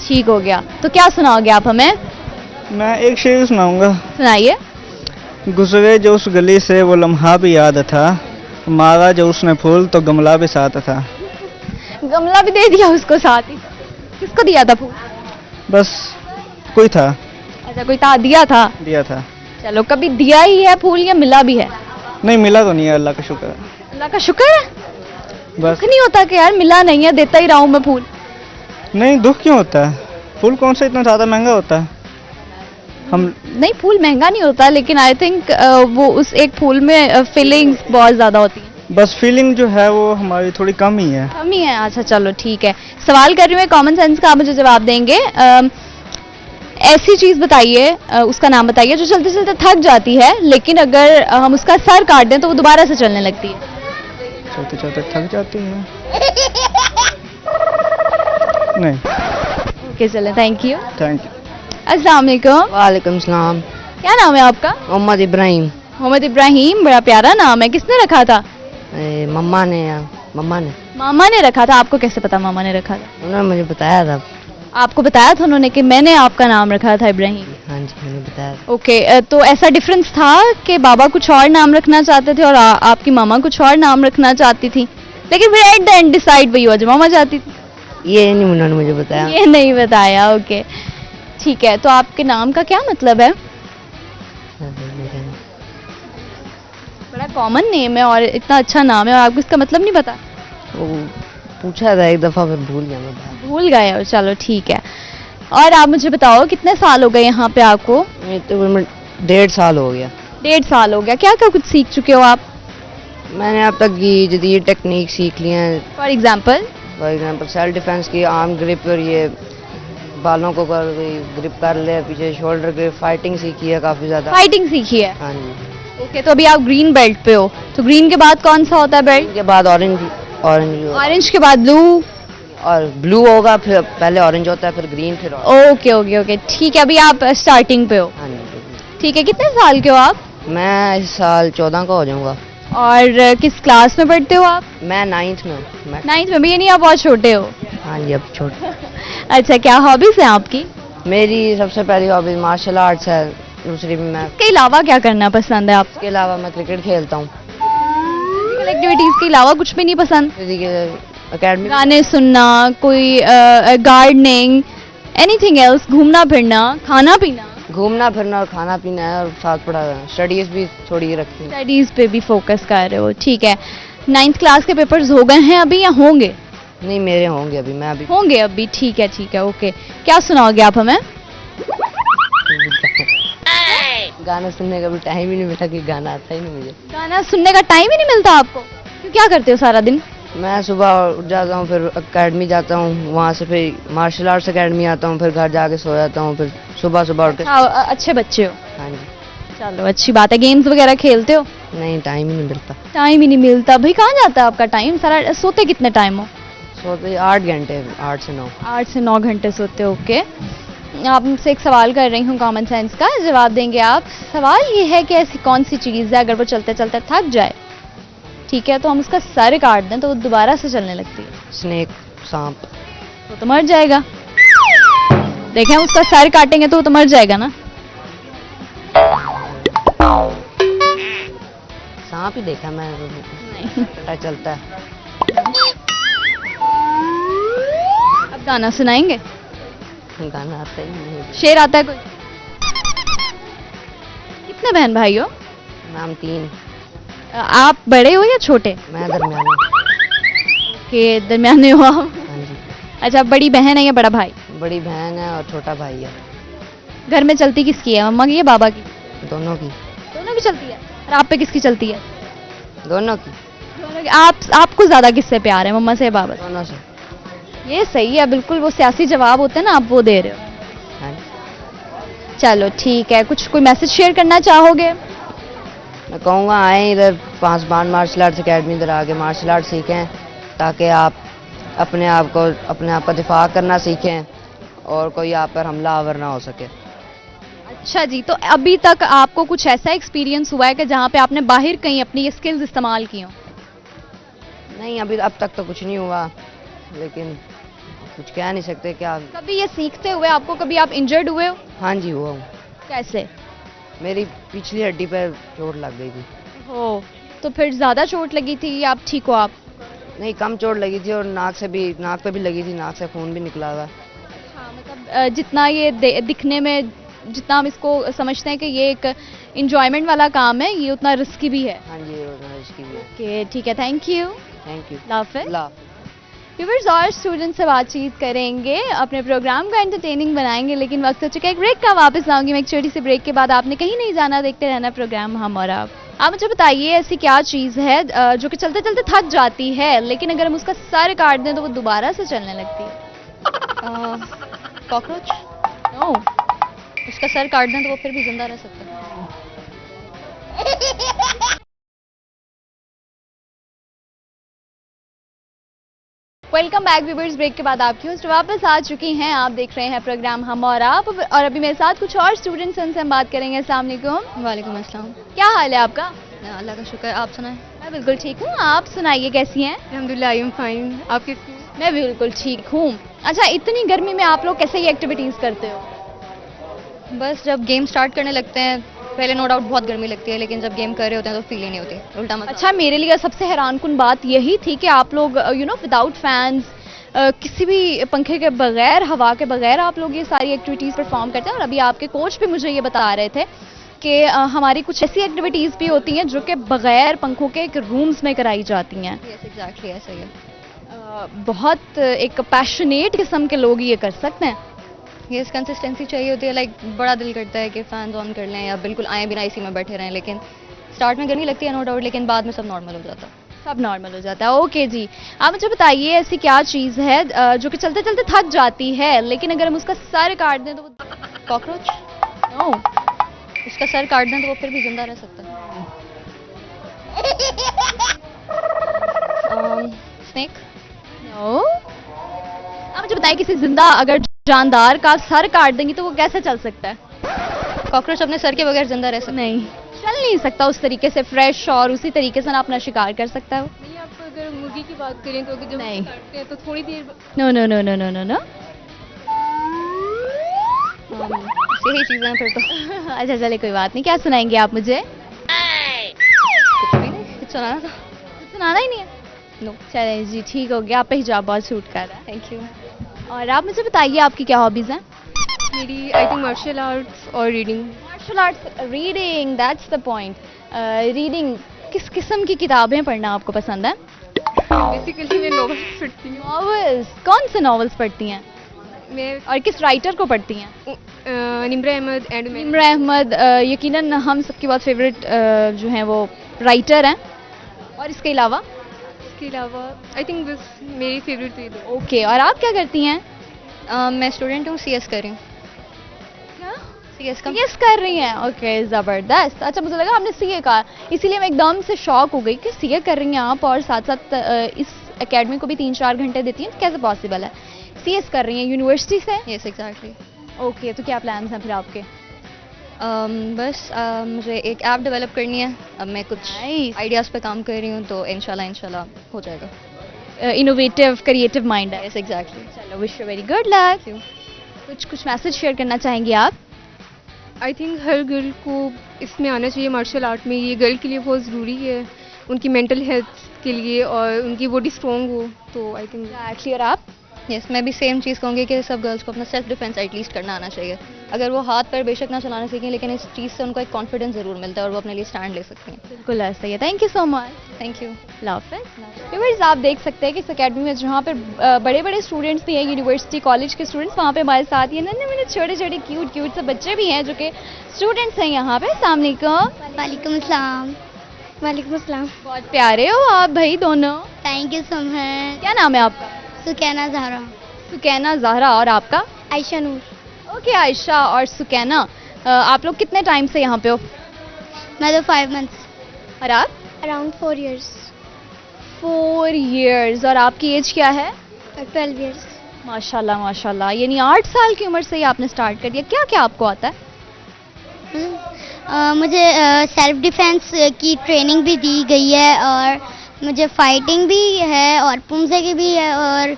ठीक हो गया। तो क्या सुनाओगे आप हमें? मैं एक शेर सुनाऊंगा। सुनाइए। गुजरे जो उस गली से वो लम्हा भी याद था, मारा जो उसने फूल तो गमला भी साथ था। गमला भी दे दिया उसको साथ ही? किसको दिया था फूल? बस कोई था, अच्छा, कोई था, दिया था? दिया था। चलो, कभी दिया ही है फूल या मिला भी है? नहीं, मिला तो नहीं है, अल्लाह का शुक्र है। अल्लाह का शुक्र है। बस दुख नहीं होता कि यार मिला नहीं है, देता ही रहा हूं मैं फूल? नहीं, दुख क्यों होता है? फूल कौन सा इतना ज़्यादा महंगा होता है? हम नहीं, फूल महंगा नहीं होता, लेकिन आई थिंक वो उस एक फूल में फीलिंग्स बहुत ज्यादा होती हैं। बस फीलिंग जो है वो हमारी थोड़ी कम ही है। कम ही है? अच्छा, चलो ठीक है। सवाल कर रही हूँ कॉमन सेंस का, आप मुझे जवाब देंगे। ऐसी चीज बताइए, उसका नाम बताइए जो चलते चलते थक जाती है, लेकिन अगर हम उसका सर काट दें तो वो दोबारा से चलने लगती है। चलते चलते थक जाती है? नहीं। ओके, चलें, थैंक यू। Thank you. अस्सलाम वालेकुम। वालेकुम सलाम। क्या नाम है आपका? मोहम्मद इब्राहिम। मोहम्मद इब्राहिम, बड़ा प्यारा नाम है। किसने रखा था? मम्मा ने मामा ने रखा था। आपको कैसे पता मामा ने रखा था? उन्होंने मुझे बताया था। आपको बताया था उन्होंने कि मैंने आपका नाम रखा था इब्राहिम? हाँ जी, मैंने बताया था। ओके, तो ऐसा डिफरेंस था कि बाबा कुछ और नाम रखना चाहते थे और आपकी मामा कुछ और नाम रखना चाहती थी, लेकिन फिर एट द एंड डिसाइड वही हुआ जो मामा चाहती थी? ये नहीं उन्होंने मुझे बताया। ये नहीं बताया। ओके, ठीक है। तो आपके नाम का क्या मतलब है? बड़ा कॉमन नेम है और इतना अच्छा नाम है और आपको इसका मतलब नहीं पता? वो पूछा था एक दफा, फिर भूल गया मैं। भूल गए हो? चलो ठीक है। और आप मुझे बताओ, कितने साल हो गए यहाँ पे आपको? मैं तो 1.5 साल हो गया। 1.5 साल हो गया। क्या क्या कुछ सीख चुके हो आप? मैंने अब तक ये जदीद टेक्निक सीख ली हैं। For example? सेल्फ डिफेंस की, आर्म ग्रिप, और ये बालों को ग्रिप कर ले, पीछे शोल्डर ग्रिप, फाइटिंग सीखी है काफी ज्यादा। फाइटिंग सीखी है? हाँ जी। ओके, तो अभी आप ग्रीन बेल्ट पे हो, तो ग्रीन के बाद कौन सा होता है बेल्ट? के बाद ऑरेंज ऑरेंज के बाद ब्लू, और ब्लू होगा, फिर पहले ऑरेंज होता है, फिर ग्रीन, फिर orange। ओके ओके ओके, ठीक है। अभी आप स्टार्टिंग पे हो? हाँ जी। ठीक है। कितने साल के हो आप? मैं इस साल 14 का हो जाऊंगा। और किस क्लास में पढ़ते हो आप? मैं 9th में हूँ। 9th में भी? यानी आप बहुत छोटे हो। हाँ जी, अब छोटे। अच्छा, क्या हॉबीज हैं आपकी? मेरी सबसे पहली हॉबी मार्शल आर्ट्स है, दूसरी में मैं, इसके अलावा क्या करना पसंद है आपको? इसके अलावा मैं क्रिकेट खेलता हूँ। एक्टिविटीज के अलावा कुछ भी नहीं पसंद? अकेडमी गाने सुनना, कोई गार्डनिंग, एनीथिंग एल्स? घूमना फिरना, खाना पीना? घूमना फिरना और खाना पीना है, और साथ पढ़ा स्टडीज भी थोड़ी रखी है। स्टडीज पे भी फोकस कर रहे हो, ठीक है। 9th क्लास के पेपर्स हो गए हैं अभी या होंगे? नहीं, मेरे होंगे अभी, मैं अभी होंगे अभी, ठीक है ओके। क्या सुनाओगे आप हमें? गाना सुनने का भी टाइम ही नहीं मिला, कि गाना आता ही नहीं मुझे। गाना सुनने का टाइम ही नहीं मिलता आपको? क्यों, क्या करते हो सारा दिन? मैं सुबह उठ जाता हूँ, फिर अकेडमी जाता हूँ, वहाँ से फिर मार्शल आर्ट्स अकेडमी आता हूँ, फिर घर जाके सो जाता हूँ, फिर सुबह उठ के। अच्छे बच्चे हो। हाँ जी। चलो, अच्छी बात है। गेम्स वगैरह खेलते हो? नहीं, टाइम ही नहीं मिलता। टाइम ही नहीं मिलता भाई, कहाँ जाता है आपका टाइम सारा? सोते कितने टाइम हो? सोते 8 घंटे, 8 से 9। 8 से 9 घंटे सोते हो, ओके। आपसे एक सवाल कर रही हूँ कॉमन सेंस का, जवाब देंगे आप। सवाल ये है कि ऐसी कौन सी चीज़ है अगर वो चलते चलते थक जाए, ठीक है, तो हम उसका सर काट दें तो वो दोबारा से चलने लगती है? स्नेक, सांप। तो मर जाएगा। देखें, उसका सर काटेंगे तो वो तो मर जाएगा ना। सांप ही देखा मैं, नहीं। पता चलता है। अब गाना सुनाएंगे? गाना आता ही नहीं। शेर आता है कोई? कितने बहन भाई हो? नाम 3। आप बड़े हो या छोटे? मैं दरमियाना। के दरमियाने हो आप? हाँ जी। अच्छा, बड़ी बहन है या बड़ा भाई? बड़ी बहन है और छोटा भाई है। घर में चलती किसकी है, मम्मा की या बाबा की? दोनों की। दोनों की चलती है। और आप पे किसकी चलती है? दोनों की। दोनों की। आपको ज्यादा किससे प्यार है, मम्मा से या बाबा से? दोनों से। ये सही है, बिल्कुल वो सियासी जवाब होते हैं ना, आप वो दे रहे हो। हाँ जी। चलो ठीक है, कुछ कोई मैसेज शेयर करना चाहोगे? मैं कहूँगा आए इधर 5 बाण मार्शल आर्ट्स अकेडमी, इधर आके मार्शल आर्ट सीखें ताकि आप अपने आप का दिफा करना सीखें और कोई आप पर हमलावर ना हो सके। अच्छा जी, तो अभी तक आपको कुछ ऐसा एक्सपीरियंस हुआ है कि जहाँ पे आपने बाहर कहीं अपनी ये स्किल्स इस्तेमाल की हो? नहीं, अभी अब तक तो कुछ नहीं हुआ, लेकिन कुछ कह नहीं सकते क्या। कभी ये सीखते हुए आपको कभी आप इंजर्ड हुए हो? हाँ जी, हुआ हूँ। कैसे? मेरी पिछली हड्डी पर चोट लग गई थी। हो, तो फिर ज्यादा चोट लगी थी या आप ठीक हो आप? नहीं, कम चोट लगी थी और नाक पे भी लगी थी, नाक से खून भी निकला हुआ। हाँ, मतलब जितना ये दिखने में, जितना हम इसको समझते हैं कि ये एक इंजॉयमेंट वाला काम है, ये उतना रिस्की भी है। हाँ जी, इसकी भी। ओके ठीक है, थैंक यू। Thank you. लाफिज। व्यूअर्स और स्टूडेंट्स से बातचीत करेंगे, अपने प्रोग्राम को एंटरटेनिंग बनाएंगे, लेकिन वक्त हो चुका है एक ब्रेक का। वापस आऊंगी मैं एक छोटी सी ब्रेक के बाद। आपने कहीं नहीं जाना, देखते रहना प्रोग्राम हम और आप। मुझे बताइए ऐसी क्या चीज़ है जो कि चलते चलते थक जाती है, लेकिन अगर हम उसका सर काट दें तो वो दोबारा से चलने लगती है? कॉकरोच? नो, उसका सर काट दें तो वो फिर भी जिंदा रह सकता है। वेलकम बैक व्यूअर्स, ब्रेक के बाद आपकी होस्ट वापस आ चुकी हैं। आप देख रहे हैं प्रोग्राम हम और आप, और अभी मेरे साथ कुछ और स्टूडेंट्स हैं, उनसे हम बात करेंगे। अस्सलाम वालेकुम। वालेकुम अस्सलाम। क्या हाल है आपका? अल्लाह का शुक्र, आप सुनाएं। मैं बिल्कुल ठीक हूँ, आप सुनाइए कैसी हैं? अल्हम्दुलिल्लाह, आई एम फाइन। आप कैसी हैं? मैं बिल्कुल ठीक हूँ। अच्छा, इतनी गर्मी में आप लोग कैसे ये एक्टिविटीज़ करते हो? बस जब गेम स्टार्ट करने लगते हैं, पहले नो डाउट बहुत गर्मी लगती है, लेकिन जब गेम कर रहे होते हैं तो फील ही नहीं होती, उल्टा मजा। अच्छा, मेरे लिए सबसे हैरानकुन बात यही थी कि आप लोग विदाउट फैंस, किसी भी पंखे के बगैर, हवा के बगैर आप लोग ये सारी एक्टिविटीज़ परफॉर्म करते हैं। और अभी आपके कोच भी मुझे ये बता रहे थे कि हमारी कुछ ऐसी एक्टिविटीज़ भी होती हैं जो कि बगैर पंखों के एक रूम्स में कराई जाती हैं। यस एग्जैक्टली ऐसा ही है। बहुत एक पैशनेट किस्म के लोग ये कर सकते हैं। यस, कंसिस्टेंसी चाहिए होती है। लाइक बड़ा दिल करता है कि फैंस ऑन कर लें या बिल्कुल आए बिना इसी में बैठे रहें, लेकिन स्टार्ट में गर्मी लगती है नो डाउट, लेकिन बाद में सब नॉर्मल हो जाता है। सब नॉर्मल हो जाता है। ओके जी, आप मुझे बताइए ऐसी क्या चीज़ है जो कि चलते चलते थक जाती है, लेकिन अगर हम उसका सर काट दें तो वो? कॉकरोच? नो, उसका सर काट दें तो वो फिर भी जिंदा रह सकता है। स्नेक? नो। आप मुझे बताइए किसी जिंदा अगर जानदार का सर काट देंगी तो वो कैसे चल सकता है? कॉकरोच अपने सर के बगैर जिंदा रह सकता है? नहीं, चल नहीं सकता उस तरीके से फ्रेश, और उसी तरीके से ना अपना शिकार कर सकता है वो। नहीं, आप अगर मुर्गी की बात करें तो जब नहीं। काटते हैं तो थोड़ी देर no no no no no no no. यही चीज़ें हैं फिर तो। अच्छा चले, कोई बात नहीं। क्या सुनाएंगे आप मुझे? कुछ भी नहीं, कुछ सुनाना था। कुछ सुनाना ही नहीं है? नो। चले जी, ठीक हो गया, आप पे हिजाब बहुत सूट कर रहा है। Thank you. और आप मुझे बताइए आपकी क्या हॉबीज़ हैं? मेरी आई थिंक मार्शल आर्ट्स और reading. Martial arts, reading, that's the point. Reading, किस किस्म की किताबें पढ़ना आपको पसंद है? बेसिकली मैं नॉवेल्स पढ़ती हूँ। नॉवेल्स? कौन से नॉवेल्स पढ़ती हैं मैं और किस राइटर को पढ़ती हैं? निम्रा अहमद एंड निम्रा अहमद यकीनन हम सबकी बहुत फेवरेट जो हैं वो राइटर हैं। और इसके अलावा? इसके अलावा आई थिंक बस मेरी फेवरेट थी। ओके, और आप क्या करती हैं? मैं स्टूडेंट हूँ, सीएस कर रही हूँ। क्या? सीएस का? सीएस कर रही हैं? ओके, ज़बरदस्त। अच्छा, मुझे लगा आपने सीए कहा, इसीलिए मैं एकदम से शॉक हो गई कि सीए कर रही हैं आप और साथ साथ इस एकेडमी को भी 3-4 घंटे देती हैं, तो कैसे पॉसिबल है? सीएस कर रही हैं यूनिवर्सिटी से? Yes exactly. ओके, तो क्या प्लान्स हैं फिर आपके? बस मुझे एक ऐप डेवलप करनी है। अब मैं कुछ Nice. आइडियाज़ पे काम कर रही हूँ, तो इंशाल्लाह हो जाएगा। इनोवेटिव, क्रिएटिव माइंड है। Yes exactly. चलो, wish you very good luck. कुछ मैसेज शेयर करना चाहेंगे आप? आई थिंक हर गर्ल को इसमें आना चाहिए, मार्शल आर्ट में। ये गर्ल के लिए बहुत ज़रूरी है, उनकी मेंटल हेल्थ के लिए, और उनकी बॉडी स्ट्रॉन्ग हो, तो आई थिंक एक्चुअली। और आप? यस, मैं भी सेम चीज़ कहूँगी कि सब गर्ल्स को अपना सेल्फ डिफेंस एटलीस्ट करना आना चाहिए। अगर वो हाथ पैर बेशक ना चलाना सीखें, लेकिन इस चीज़ से उनको एक कॉन्फिडेंस ज़रूर मिलता है और वो अपने लिए स्टैंड ले सकती हैं। बिल्कुल ऐसा ही है। Thank you so much. Thank you. Viewers, आप देख सकते हैं कि इस अकेडमी में जहाँ पर बड़े बड़े स्टूडेंट्स भी हैं, यूनिवर्सिटी कॉलेज के स्टूडेंट्स वहाँ पे हमारे साथ ये नन्हे छोटे छोटे क्यूट से बच्चे भी हैं जो कि स्टूडेंट्स हैं यहाँ पे। अस्सलाम वालेकुम। वालेकुम अस्सलाम। वालेकुम अस्सलाम। बहुत प्यारे हो आप भाई दोनों। Thank you so much. क्या नाम है आपका? सुकैना ज़हरा। सुकैना ज़हरा। और आपका? आयशा नूर। ओके, आयशा और सुकैना, आप लोग कितने टाइम से यहाँ पे हो? मैं तो 5 मंथ्स। और आप? Around 4 years। 4 years। और आपकी एज क्या है? 12 years। माशाल्लाह माशाल्लाह, यानी 8 साल की उम्र से ही आपने स्टार्ट कर दिया। क्या क्या आपको आता है? मुझे सेल्फ डिफेंस की ट्रेनिंग भी दी गई है, और मुझे फाइटिंग भी है, और पुमसे की भी है, और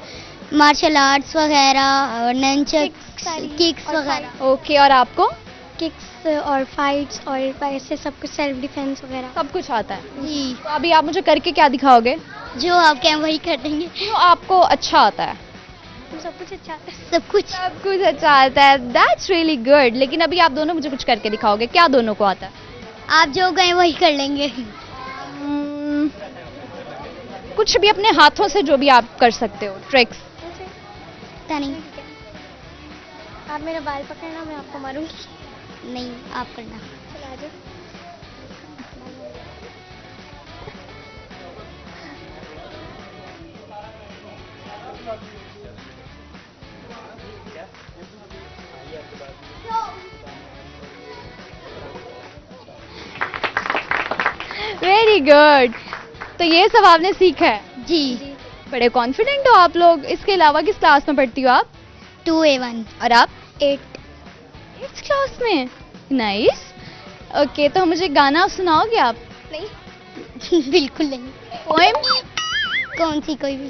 मार्शल आर्ट्स वगैरह, और किक्स वगैरह। ओके, और आपको? किक्स और फाइट्स और वैसे सब कुछ, सेल्फ डिफेंस वगैरह सब कुछ आता है जी। तो अभी आप मुझे करके क्या दिखाओगे? जो आप कहें वही कर देंगे। जो आपको अच्छा आता है? सब कुछ अच्छा आता है। सब कुछ अच्छा आता है। That's really good. लेकिन अभी आप दोनों मुझे कुछ करके दिखाओगे, क्या दोनों को आता है? आप जो कहें वही कर लेंगे। कुछ भी अपने हाथों से जो भी आप कर सकते हो, ट्रिक्स। नहीं, आप मेरा बाल पकड़ना, मैं आपको मारूंगी। नहीं, आप करना। Very good. तो ये सब आपने सीखा है? जी। बड़े कॉन्फिडेंट हो आप लोग। इसके अलावा किस क्लास में पढ़ती हो आप? 2A1। और आप? 8th क्लास में। नाइस। ओके, तो मुझे गाना सुनाओगे आप? नहीं। बिल्कुल नहीं। पोएम? कौन सी? कोई भी।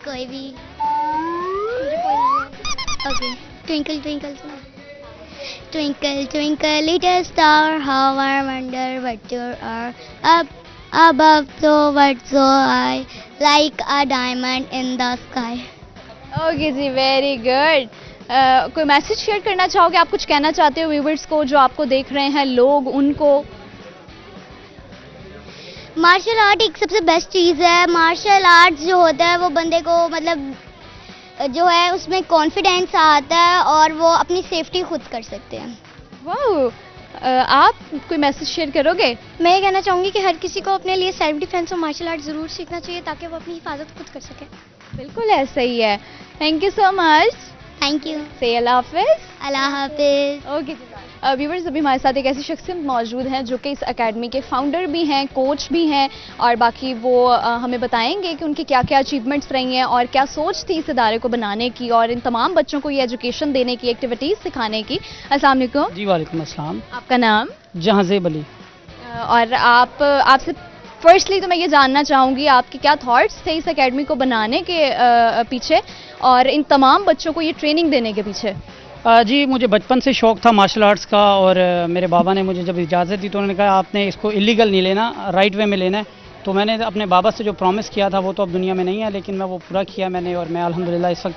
कोई भी। ओके, ट्विंकल ट्विंकल सुना। Twinkle, twinkle, little star, how I wonder what you are. Up above, so what so high, like a diamond in the sky. Okay जी, वेरी गुड। कोई मैसेज शेयर करना चाहोगे? आप कुछ कहना चाहते हो व्यूवर्स को जो आपको देख रहे हैं, लोग उनको? मार्शल आर्ट एक सबसे बेस्ट चीज़ है। मार्शल आर्ट जो होता है वो बंदे को मतलब जो है उसमें कॉन्फिडेंस आता है, और वो अपनी सेफ्टी खुद कर सकते हैं। वाह। आप कोई मैसेज शेयर करोगे? मैं ये कहना चाहूँगी कि हर किसी को अपने लिए सेल्फ डिफेंस और मार्शल आर्ट ज़रूर सीखना चाहिए, ताकि वो अपनी हिफाजत खुद कर सके। बिल्कुल ऐसा ही है। Thank you so much. Thank you. से अल्लाह हाफिज। अल्लाह हाफिज। ओके व्यूवर्स, अभी हमारे साथ एक ऐसी शख्सियत मौजूद हैं जो कि इस एकेडमी के फाउंडर भी हैं, कोच भी हैं, और बाकी वो हमें बताएंगे कि उनकी क्या क्या अचीवमेंट्स रही हैं और क्या सोच थी इस इदारे को बनाने की और इन तमाम बच्चों को ये एजुकेशन देने की, एक्टिविटीज़ सिखाने की। अस्सलाम वालेकुम। जी वालेकुम अस्सलाम। आपका नाम? जहांज़ेब अली। और आपसे फर्स्टली तो मैं ये जानना चाहूँगी आपके क्या थॉट्स थे इस एकेडमी को बनाने के पीछे और इन तमाम बच्चों को ये ट्रेनिंग देने के पीछे? जी, मुझे बचपन से शौक़ था मार्शल आर्ट्स का, और मेरे बाबा ने मुझे जब इजाज़त दी तो उन्होंने कहा आपने इसको इलीगल नहीं लेना, राइट वे में लेना है। तो मैंने अपने बाबा से जो प्रॉमिस किया था वो तो अब दुनिया में नहीं है, लेकिन मैं वो पूरा किया मैंने, और मैं अल्हम्दुलिल्लाह इस वक्त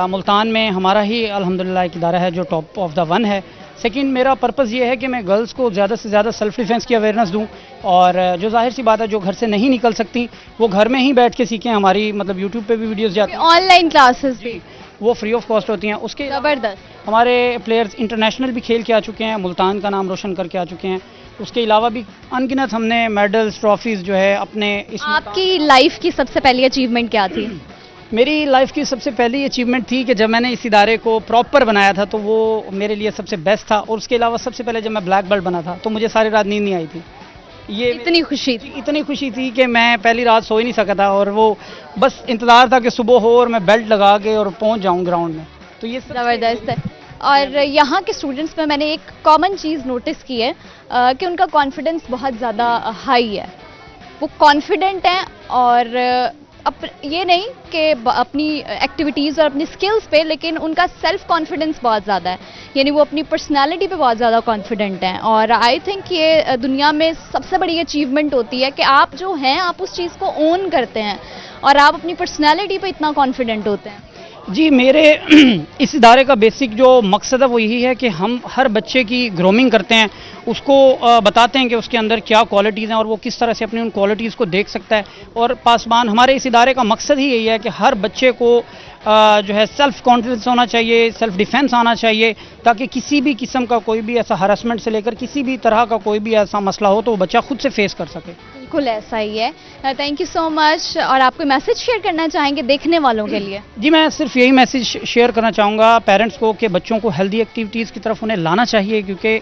मुल्तान में हमारा ही अल्हम्दुलिल्लाह एक इदारा है जो टॉप ऑफ द वन है। सेकंड, मेरा पर्पज़ ये है कि मैं गर्ल्स को ज़्यादा से ज़्यादा सेल्फ़ डिफेंस की अवेयरनेस दूं, और जो जाहिर सी बात है जो घर से नहीं निकल सकती वो घर में ही बैठ के सीखें। हमारी मतलब यूट्यूब पे भी वीडियोस जाती हैं, ऑनलाइन क्लासेस भी, वो फ्री ऑफ कॉस्ट होती हैं। उसके ज़बरदस्त। हमारे प्लेयर्स इंटरनेशनल भी खेल के आ चुके हैं, मुल्तान का नाम रोशन करके आ चुके हैं। उसके अलावा भी अनगिनत हमने मेडल्स, ट्रॉफीज़ जो है अपने इस। आपकी लाइफ की सबसे पहली अचीवमेंट क्या थी? मेरी लाइफ की सबसे पहली अचीवमेंट थी कि जब मैंने इस इदारे को प्रॉपर बनाया था तो वो मेरे लिए सबसे बेस्ट था। और उसके अलावा सबसे पहले जब मैं ब्लैक बेल्ट बना था तो मुझे सारी रात नींद नहीं आई थी। ये इतनी खुशी थी कि मैं पहली रात सो ही नहीं सका था, और वो बस इंतज़ार था कि सुबह हो और मैं बेल्ट लगा के और पहुंच जाऊं ग्राउंड में। तो ये ज़बरदस्त है। और यहाँ के स्टूडेंट्स में मैंने एक कॉमन चीज़ नोटिस की है कि उनका कॉन्फिडेंस बहुत ज़्यादा हाई है। वो कॉन्फिडेंट हैं और ये नहीं कि अपनी एक्टिविटीज़ और अपनी स्किल्स पे, लेकिन उनका सेल्फ कॉन्फिडेंस बहुत ज़्यादा है, यानी वो अपनी पर्सनालिटी पे बहुत ज़्यादा कॉन्फिडेंट हैं। और आई थिंक ये दुनिया में सबसे बड़ी अचीवमेंट होती है कि आप जो हैं आप उस चीज़ को ओन करते हैं और आप अपनी पर्सनालिटी पे इतना कॉन्फिडेंट होते हैं। जी, मेरे इस इदारे का बेसिक जो मकसद है वो यही है कि हम हर बच्चे की ग्रूमिंग करते हैं, उसको बताते हैं कि उसके अंदर क्या क्वालिटीज़ हैं और वो किस तरह से अपनी उन क्वालिटीज़ को देख सकता है। और पासबान हमारे इस इदारे का मकसद ही यही है कि हर बच्चे को जो है सेल्फ कॉन्फिडेंस होना चाहिए, सेल्फ डिफेंस आना चाहिए, ताकि किसी भी किस्म का कोई भी ऐसा हरासमेंट से लेकर किसी भी तरह का कोई भी ऐसा मसला हो तो वो बच्चा खुद से फेस कर सके। बिल्कुल ऐसा ही है। Thank you so much. और आप कोई मैसेज शेयर करना चाहेंगे देखने वालों के लिए? जी, मैं सिर्फ यही मैसेज शेयर करना चाहूँगा पेरेंट्स को कि बच्चों को हेल्दी एक्टिविटीज़ की तरफ उन्हें लाना चाहिए, क्योंकि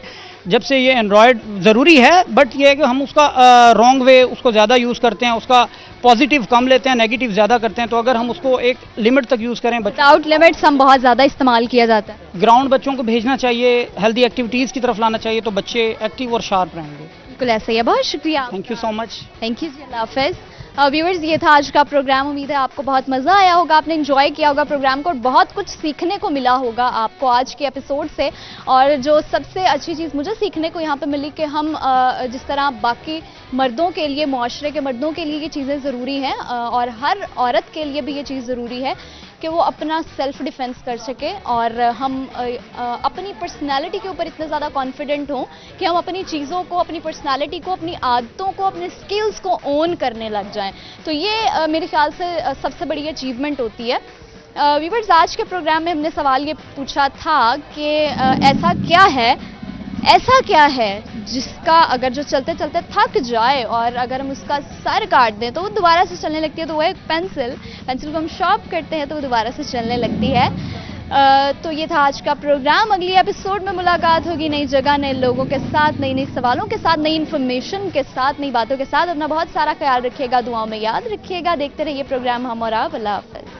जब से ये एंड्रॉयड ज़रूरी है, बट ये है कि हम उसका रॉन्ग वे उसको ज़्यादा यूज़ करते हैं, उसका पॉजिटिव कम लेते हैं, नेगेटिव ज़्यादा करते हैं। तो अगर हम उसको एक लिमिट तक यूज़ करें, विदाउट लिमिट्स हम बहुत ज़्यादा इस्तेमाल किया जाता है। ग्राउंड बच्चों को भेजना चाहिए, हेल्दी एक्टिविटीज़ की तरफ लाना चाहिए, तो बच्चे एक्टिव और शार्प रहेंगे। बिल्कुल ऐसा ही है। बहुत शुक्रिया। Thank you so much. Thank you जी, अल्लाह हाफिज़। व्यूअर्स, ये था आज का प्रोग्राम। उम्मीद है आपको बहुत मज़ा आया होगा, आपने एंजॉय किया होगा प्रोग्राम को और बहुत कुछ सीखने को मिला होगा आपको आज के एपिसोड से। और जो सबसे अच्छी चीज़ मुझे सीखने को यहाँ पे मिली कि हम जिस तरह बाकी मर्दों के लिए, मुआशरे के मर्दों के लिए ये चीज़ें ज़रूरी हैं और हर औरत के लिए भी ये चीज़ ज़रूरी है कि वो अपना सेल्फ डिफेंस कर सके और हम अपनी पर्सनालिटी के ऊपर इतने ज़्यादा कॉन्फिडेंट हों कि हम अपनी चीज़ों को, अपनी पर्सनालिटी को, अपनी आदतों को, अपने स्किल्स को ओन करने लग जाएं। तो ये मेरे ख्याल से सबसे बड़ी अचीवमेंट होती है। व्यूअर्स, आज के प्रोग्राम में हमने सवाल ये पूछा था कि ऐसा क्या है जिसका अगर जो चलते चलते थक जाए और अगर हम उसका सर काट दें तो वो दोबारा से चलने लगती है। तो वो एक पेंसिल को हम शॉर्प करते हैं तो वो दोबारा से चलने लगती है। तो ये था आज का प्रोग्राम। अगली एपिसोड में मुलाकात होगी नई जगह, नए लोगों के साथ, नई सवालों के साथ, नई इन्फॉर्मेशन के साथ, नई बातों के साथ। अपना बहुत सारा ख्याल रखिएगा, दुआओं में याद रखिएगा। देखते रहिए प्रोग्राम हम और आप। अल्लाह हाफ़िज़।